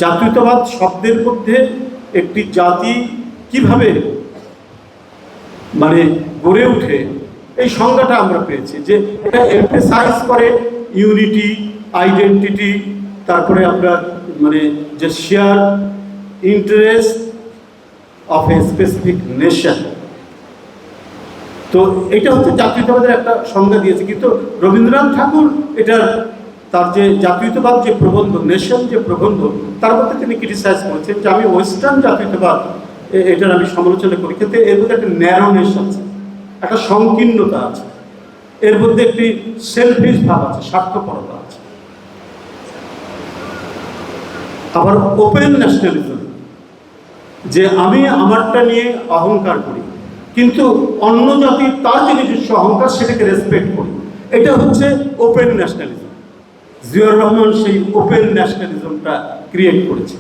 জাতীয়তাবাদ শব্দের মধ্যে একটি জাতি কিভাবে মানে গড়ে ওঠে এই সংজ্ঞাটা আমরা পেয়েছি, যে এটা এমফেসাইজ করে ইউনিটি, আইডেন্টিটি, তারপরে আমরা মানে যে share interest of a specific nation. তো এটা হচ্ছে জাতীয়তাবাদের একটা সংজ্ঞা দিয়েছে। কিন্তু রবীন্দ্রনাথ ঠাকুর এটার তার যে জাতীয়তাবাদ যে প্রবন্ধ, নেশন যে প্রবন্ধ, তার মধ্যে তিনি ক্রিটিসাইজ করেছেন যে আমি ওয়েস্টার্ন জাতীয়তাবাদ এটার আমি সমালোচনা করি, কিন্তু এর মধ্যে একটা ন্যারোনেস আছে, একটা সংকীর্ণতা আছে, এর মধ্যে একটি সেলফিশ ভাব আছে, স্বার্থপরতা আছে। আবার ওপেন ন্যাশনালিজম, যে আমি আমারটা নিয়ে অহংকার করি কিন্তু অন্য জাতি তার যে নিজস্ব অহংকার সেটাকে রেসপেক্ট করি, এটা হচ্ছে ওপেন ন্যাশনালিজম। জিয়াউর রহমান সেই ওপেন ন্যাশনালিজমটা ক্রিয়েট করেছে।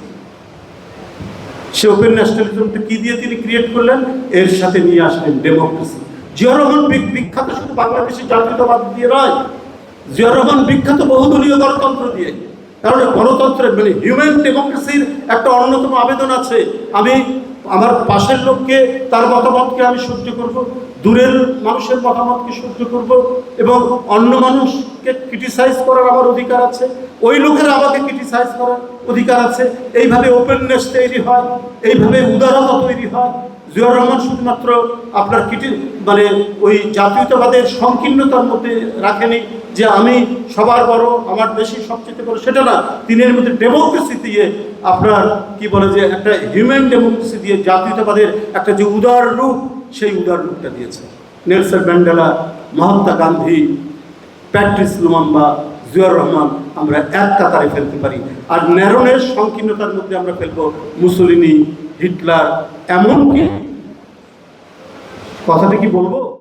সে ওপেন ন্যাশনালিজমটা কি দিয়ে তিনি ক্রিয়েট করলেন? এর সাথে নিয়ে আসলেন ডেমোক্রেসি। জিয়াউর রহমান বিখ্যাত শুধু বাংলাদেশের জাতীয়তাবাদ দিয়ে নয়, জিয়াউর রহমান বিখ্যাত বহুদলীয় গণতন্ত্র দিয়ে। কারণ গণতন্ত্রের মানে হিউম্যান ডেমোক্রেসির একটা অন্যতম আবেদন আছে, আমি আমার পাশের লোককে তার মতামতকে আমি সহ্য করব, দূরের মানুষের মতামতকে সহ্য করব, এবং অন্য মানুষকে ক্রিটিসাইজ করার আমার অধিকার আছে, ওই লোকেরা আমাকে ক্রিটিসাইজ করার অধিকার আছে। এইভাবে ওপেননেস তৈরি হয়, এইভাবে উদারতা তৈরি হয়। জিয়াউর রহমান শুধুমাত্র আপনার মানে ওই জাতীয়তাবাদের সংকীর্ণতার মধ্যে রাখেনি যে আমি সবার বড়, আমার দেশই সবচেয়ে বড়, সেটা না। তিনি এর মধ্যে ডেমোক্রেসি দিয়ে আপনার কি বলে যে একটা হিউম্যান ডেমোক্রেসি দিয়ে জাতীয়তাবাদের একটা যে উদার রূপ, সেই উদার রূপটা দিয়েছে। Nelson Mandela, Mahatma Gandhi, Patrice Lumumba, Ziaur Rahman আমরা এক কাতারে ফেলতে পারি। আর ন্যারোনেস সংকীর্ণতার মধ্যে আমরা ফেলবো মুসোলিনি, হিটলার, এমনকি কথাটা কি বলবো